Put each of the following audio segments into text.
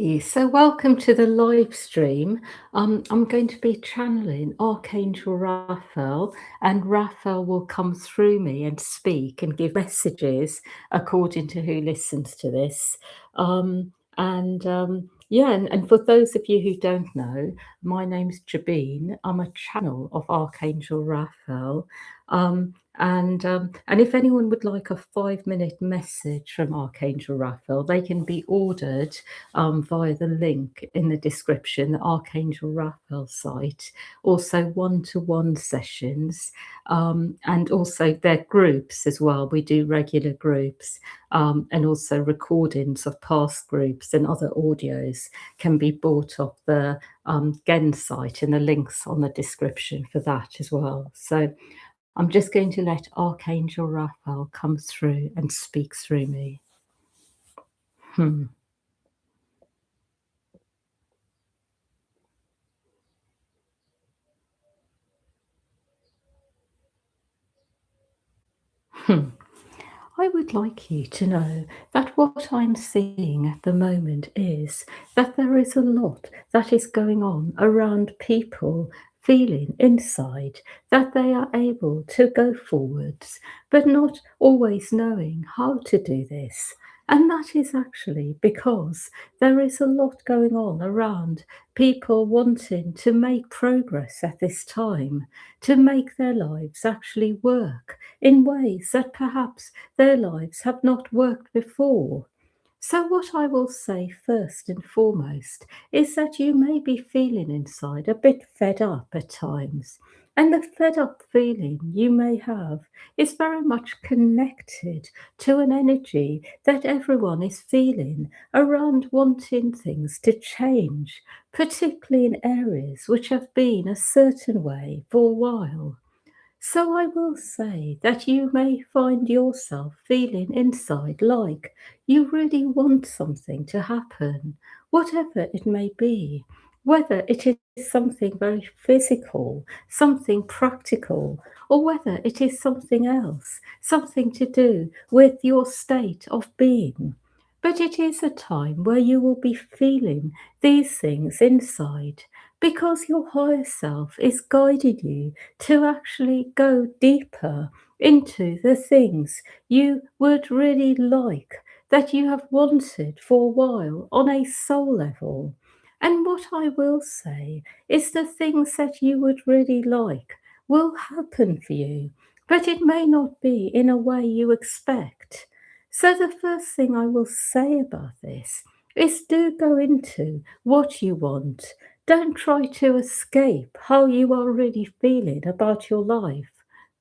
Hey, so welcome to the live stream. I'm going to be channeling Archangel Raphael, and Raphael will come through me and speak and give messages according to who listens to this. Yeah, and for those of you who don't know, my name's Jabeen. I'm a channel of Archangel Raphael. And if anyone would like a 5-minute message from Archangel Raphael, they can be ordered via the link in the description, the Archangel Raphael site. Also, one-to-one sessions, and also their groups as well. We do regular groups, and also recordings of past groups and other audios can be bought off the Gen site, and the links on the description for that as well. So I'm just going to let Archangel Raphael come through and speak through me. Hmm. Hmm. I would like you to know that what I'm seeing at the moment is that there is a lot that is going on around people feeling inside that they are able to go forwards, but not always knowing how to do this. And that is actually because there is a lot going on around people wanting to make progress at this time, to make their lives actually work in ways that perhaps their lives have not worked before. So, what I will say first and foremost is that you may be feeling inside a bit fed up at times. And the fed up feeling you may have is very much connected to an energy that everyone is feeling around wanting things to change, particularly in areas which have been a certain way for a while. So I will say that you may find yourself feeling inside like you really want something to happen, whatever it may be, whether it is something very physical, something practical, or whether it is something else, something to do with your state of being. But it is a time where you will be feeling these things inside because your higher self is guiding you to actually go deeper into the things you would really like, that you have wanted for a while on a soul level. And what I will say is the things that you would really like will happen for you, but it may not be in a way you expect. So, the first thing I will say about this is do go into what you want. Don't try to escape how you are really feeling about your life.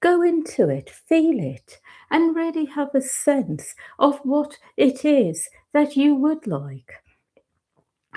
Go into it, feel it, and really have a sense of what it is that you would like.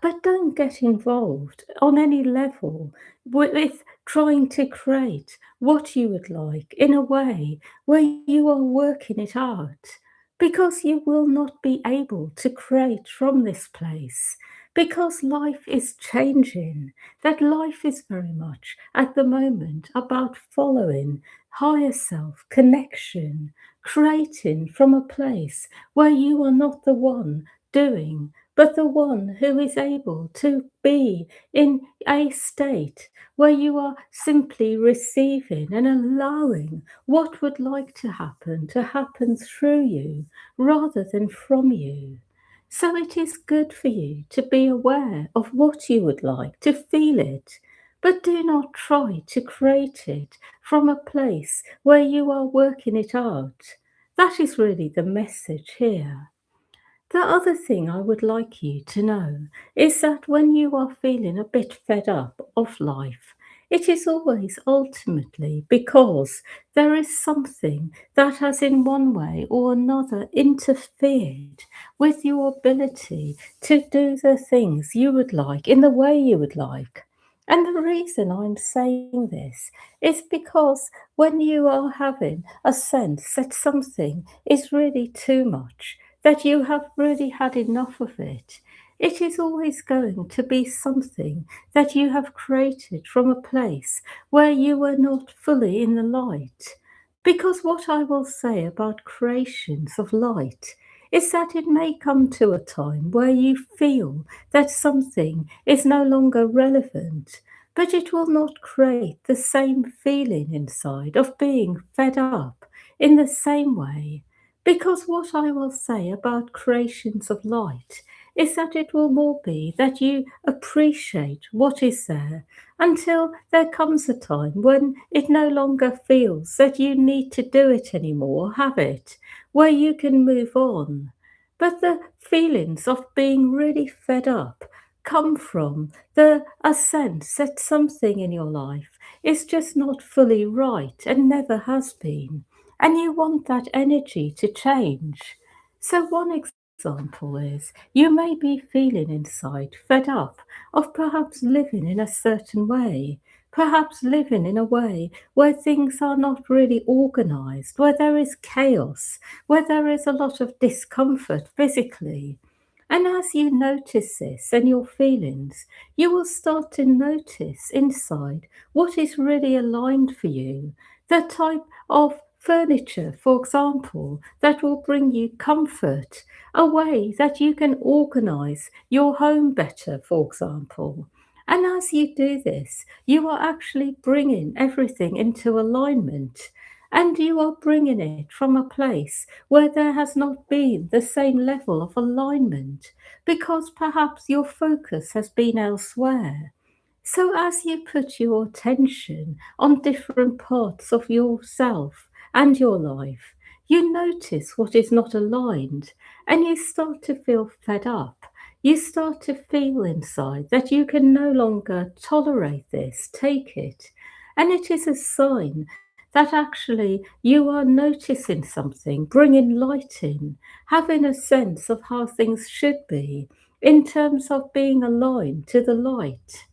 But don't get involved on any level with trying to create what you would like in a way where you are working it out, because you will not be able to create from this place, because life is changing. That life is very much at the moment about following higher self connection, creating from a place where you are not the one doing, but the one who is able to be in a state where you are simply receiving and allowing what would like to happen through you rather than from you. So it is good for you to be aware of what you would like, to feel it, but do not try to create it from a place where you are working it out. That is really the message here. The other thing I would like you to know is that when you are feeling a bit fed up of life, it is always ultimately because there is something that has, in one way or another, interfered with your ability to do the things you would like in the way you would like. And the reason I'm saying this is because when you are having a sense that something is really too much, that you have really had enough of it, it is always going to be something that you have created from a place where you were not fully in the light. Because what I will say about creations of light is that it may come to a time where you feel that something is no longer relevant, but it will not create the same feeling inside of being fed up in the same way. Because what I will say about creations of light is that it will more be that you appreciate what is there until there comes a time when it no longer feels that you need to do it anymore, have it, where you can move on. But the feelings of being really fed up come from a sense that something in your life is just not fully right and never has been, and you want that energy to change. So one example is you may be feeling inside fed up of perhaps living in a certain way, perhaps living in a way where things are not really organized, where there is chaos, where there is a lot of discomfort physically. And as you notice this and your feelings, you will start to notice inside what is really aligned for you. The type of furniture, for example, that will bring you comfort, a way that you can organize your home better, for example. And as you do this, you are actually bringing everything into alignment. And you are bringing it from a place where there has not been the same level of alignment because perhaps your focus has been elsewhere. So, as you put your attention on different parts of yourself and your life, you notice what is not aligned and you start to feel fed up. You start to feel inside that you can no longer tolerate this, take it. And it is a sign that actually you are noticing something, bringing light in, having a sense of how things should be in terms of being aligned to the light.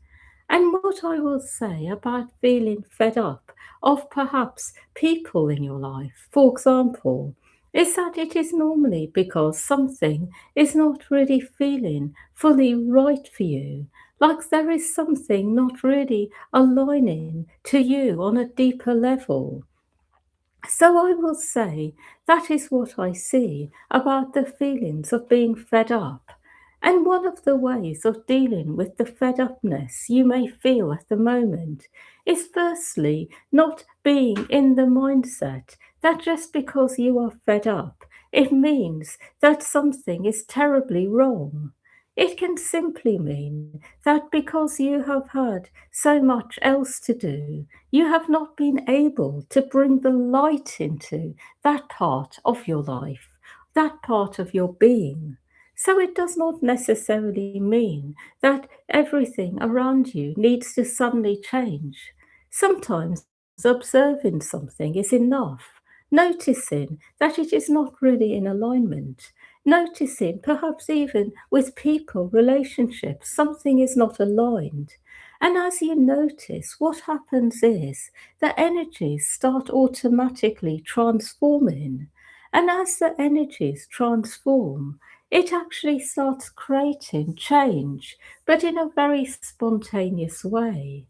And what I will say about feeling fed up of perhaps people in your life, for example, is that it is normally because something is not really feeling fully right for you. Like there is something not really aligning to you on a deeper level. So I will say that is what I see about the feelings of being fed up. And one of the ways of dealing with the fed upness you may feel at the moment is firstly not being in the mindset that just because you are fed up, it means that something is terribly wrong. It can simply mean that because you have had so much else to do, you have not been able to bring the light into that part of your life, that part of your being. So it does not necessarily mean that everything around you needs to suddenly change. Sometimes observing something is enough, noticing that it is not really in alignment, noticing perhaps even with people, relationships, something is not aligned. And as you notice, what happens is the energies start automatically transforming. And as the energies transform, it actually starts creating change, but in a very spontaneous way.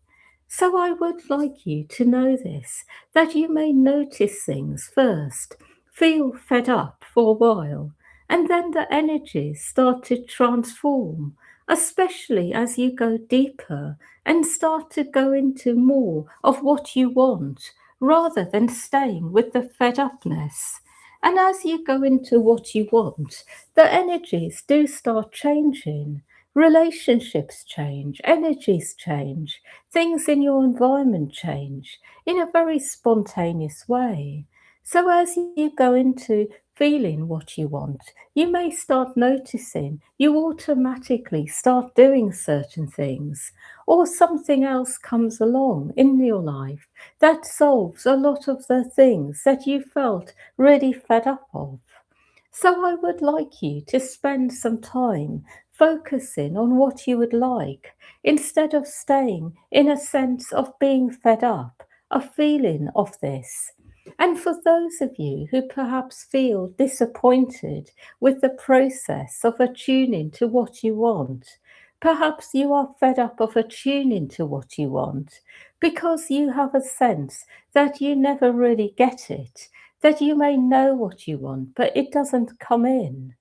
So I would like you to know this, that you may notice things first, feel fed up for a while, and then the energies start to transform, especially as you go deeper and start to go into more of what you want rather than staying with the fed upness. And as you go into what you want, the energies do start changing. Relationships change, energies change, things in your environment change in a very spontaneous way. So as you go into feeling what you want, you may start noticing you automatically start doing certain things, or something else comes along in your life that solves a lot of the things that you felt really fed up of. So I would like you to spend some time focusing on what you would like instead of staying in a sense of being fed up, a feeling of this. And for those of you who perhaps feel disappointed with the process of attuning to what you want, perhaps you are fed up of attuning to what you want because you have a sense that you never really get it, that you may know what you want, but it doesn't come in.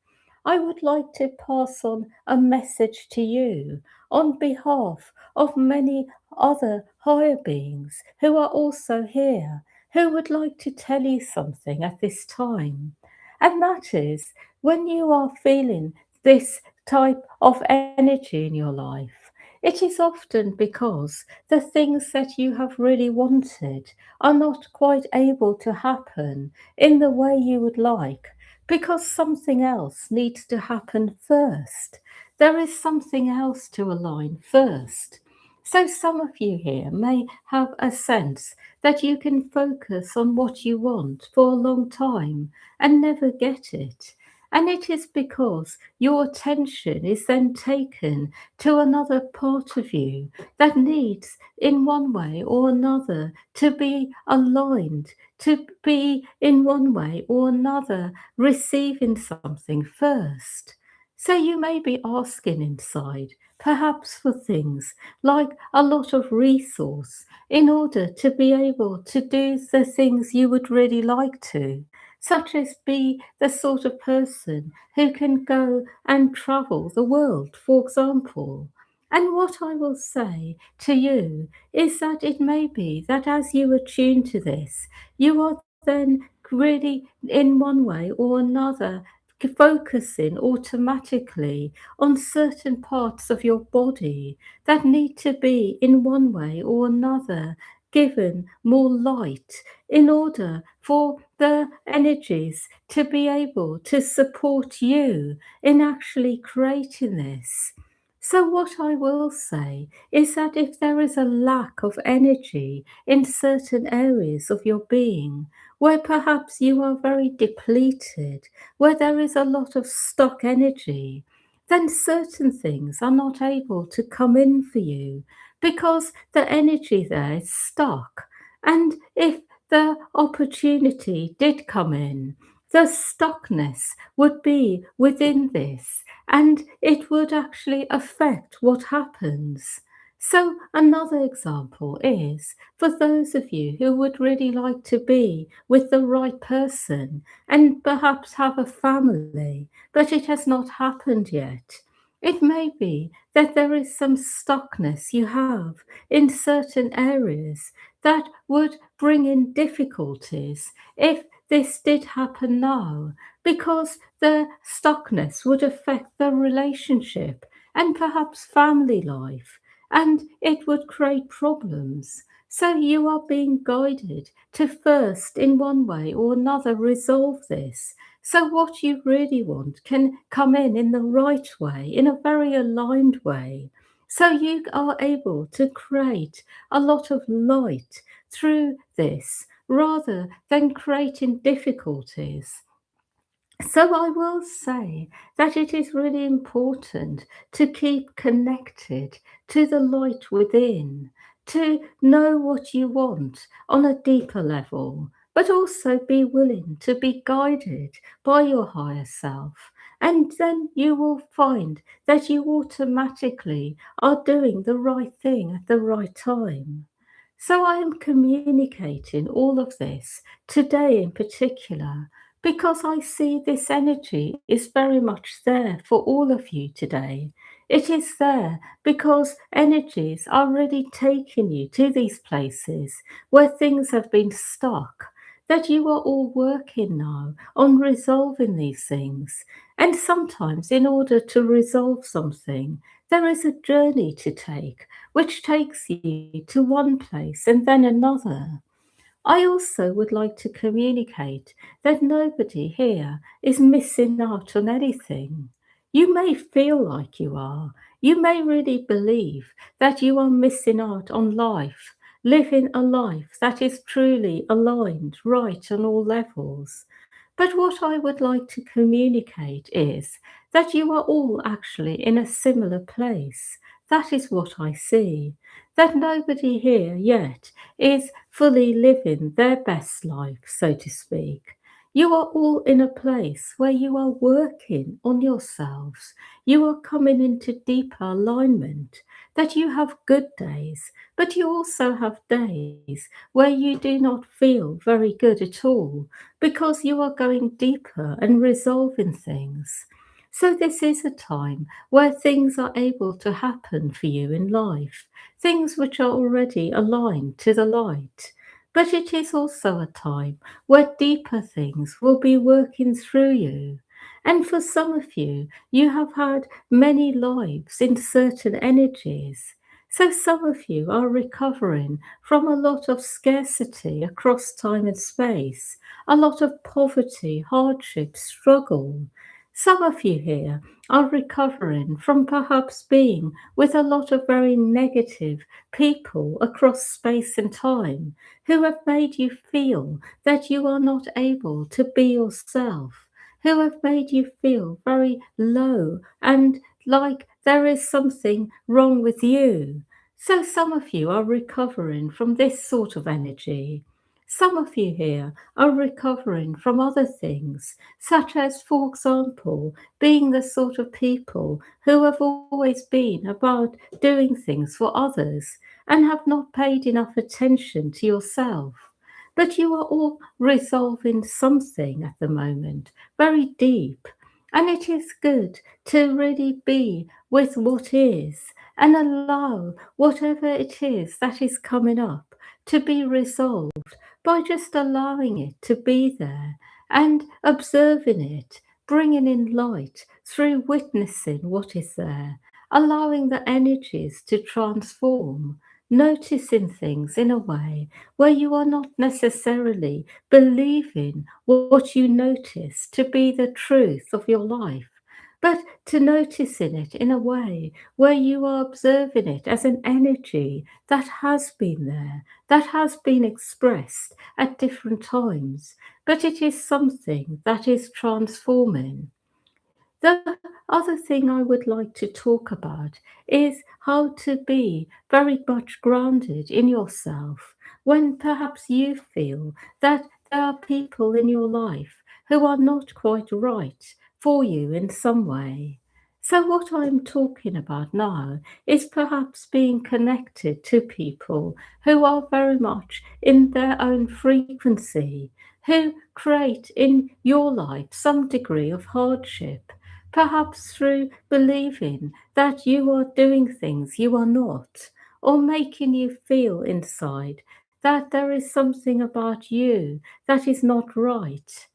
I would like to pass on a message to you on behalf of many other higher beings who are also here, who would like to tell you something at this time. And that is when you are feeling this type of energy in your life, it is often because the things that you have really wanted are not quite able to happen in the way you would like, because something else needs to happen first. There is something else to align first. So, some of you here may have a sense that you can focus on what you want for a long time and never get it. And it is because your attention is then taken to another part of you that needs, in one way or another, to be aligned, to be in one way or another receiving something first. So you may be asking inside, perhaps for things like a lot of resource in order to be able to do the things you would really like to, such as be the sort of person who can go and travel the world, for example. And what I will say to you is that it may be that as you attune to this, you are then really, in one way or another, focusing automatically on certain parts of your body that need to be, in one way or another, given more light in order for the energies to be able to support you in actually creating this. So, what I will say is that if there is a lack of energy in certain areas of your being, where perhaps you are very depleted, where there is a lot of stock energy, then certain things are not able to come in for you because the energy there is stuck. And if the opportunity did come in, the stuckness would be within this and it would actually affect what happens. So, another example is for those of you who would really like to be with the right person and perhaps have a family, but it has not happened yet. It may be that there is some stuckness you have in certain areas that would bring in difficulties if this did happen now, because the stuckness would affect the relationship and perhaps family life, and it would create problems. So you are being guided to first, in one way or another, resolve this. So what you really want can come in the right way, in a very aligned way. So you are able to create a lot of light through this rather than creating difficulties. So I will say that it is really important to keep connected to the light within, to know what you want on a deeper level, but also be willing to be guided by your higher self. And then you will find that you automatically are doing the right thing at the right time. So I am communicating all of this today in particular because I see this energy is very much there for all of you today. It is there because energies are really taking you to these places where things have been stuck, that you are all working now on resolving these things. And sometimes, in order to resolve something, there is a journey to take, which takes you to one place and then another. I also would like to communicate that nobody here is missing out on anything. You may feel like you are. You may really believe that you are missing out on life, living a life that is truly aligned, right on all levels. But what I would like to communicate is that you are all actually in a similar place. That is what I see. That nobody here yet is fully living their best life, so to speak. You are all in a place where you are working on yourselves. You are coming into deeper alignment. That you have good days, but you also have days where you do not feel very good at all because you are going deeper and resolving things. So, this is a time where things are able to happen for you in life, things which are already aligned to the light. But it is also a time where deeper things will be working through you. And for some of you, you have had many lives in certain energies. So some of you are recovering from a lot of scarcity across time and space, a lot of poverty, hardship, struggle. Some of you here are recovering from perhaps being with a lot of very negative people across space and time who have made you feel that you are not able to be yourself, who have made you feel very low and like there is something wrong with you. So some of you are recovering from this sort of energy. Some of you here are recovering from other things, such as, for example, being the sort of people who have always been about doing things for others and have not paid enough attention to yourself. But you are all resolving something at the moment, very deep. And it is good to really be with what is and allow whatever it is that is coming up to be resolved by just allowing it to be there and observing it, bringing in light through witnessing what is there, allowing the energies to transform, noticing things in a way where you are not necessarily believing what you notice to be the truth of your life, but to notice in it in a way where you are observing it as an energy that has been there, that has been expressed at different times, but it is something that is transforming. The other thing I would like to talk about is how to be very much grounded in yourself when perhaps you feel that there are people in your life who are not quite right for you in some way. So, what I'm talking about now is perhaps being connected to people who are very much in their own frequency, who create in your life some degree of hardship, perhaps through believing that you are doing things you are not, or making you feel inside that there is something about you that is not right.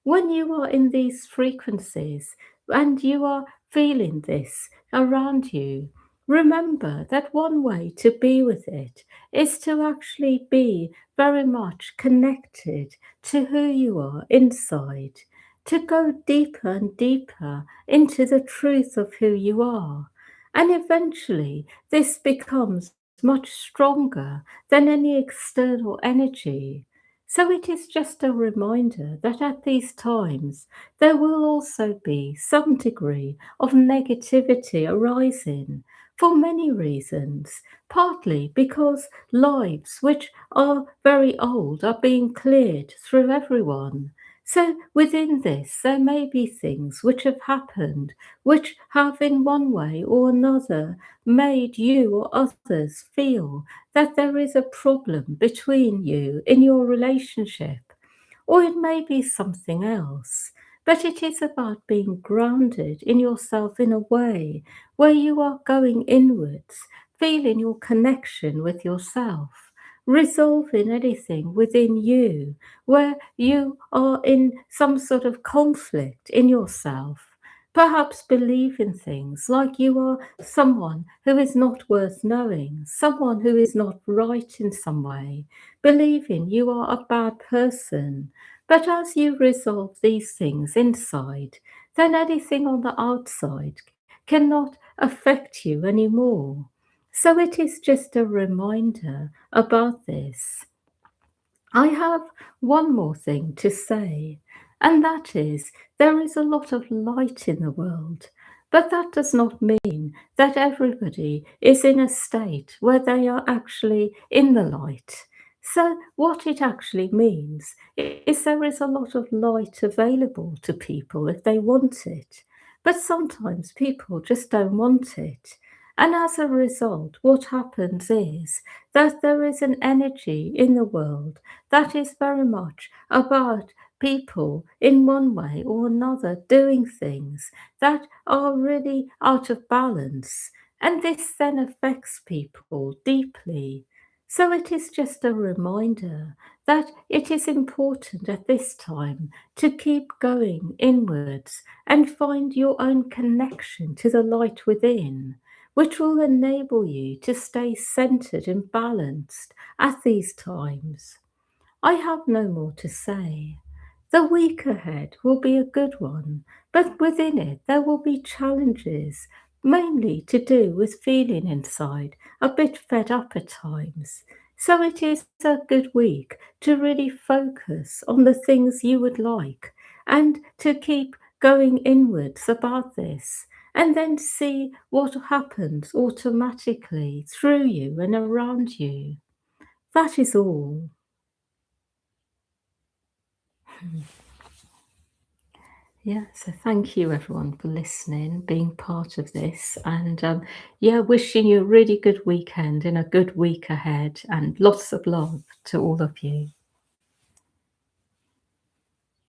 When you are in these frequencies and you are feeling this around you, remember that one way to be with it is to actually be very much connected to who you are inside, to go deeper and deeper into the truth of who you are. And eventually, this becomes much stronger than any external energy. So it is just a reminder that at these times there will also be some degree of negativity arising for many reasons, partly because lives which are very old are being cleared through everyone. So within this, there may be things which have happened, which have in one way or another made you or others feel that there is a problem between you in your relationship, or it may be something else. But it is about being grounded in yourself in a way where you are going inwards, feeling your connection with yourself, resolving anything within you where you are in some sort of conflict in yourself. Perhaps believing things like you are someone who is not worth knowing, someone who is not right in some way, believing you are a bad person. But as you resolve these things inside, then anything on the outside cannot affect you anymore. So it is just a reminder about this. I have one more thing to say, and that is there is a lot of light in the world, but that does not mean that everybody is in a state where they are actually in the light. So, what it actually means is there is a lot of light available to people if they want it, but sometimes people just don't want it. And as a result, what happens is that there is an energy in the world that is very much about people in one way or another doing things that are really out of balance, and this then affects people deeply. So it is just a reminder that it is important at this time to keep going inwards and find your own connection to the light within, which will enable you to stay centered and balanced at these times. I have no more to say. The week ahead will be a good one, but within it there will be challenges, mainly to do with feeling inside a bit fed up at times. So it is a good week to really focus on the things you would like and to keep going inwards about this and then see what happens automatically through you and around you. That is all. Yeah, so thank you everyone for listening, being part of this, and yeah, wishing you a really good weekend and a good week ahead, and lots of love to all of you.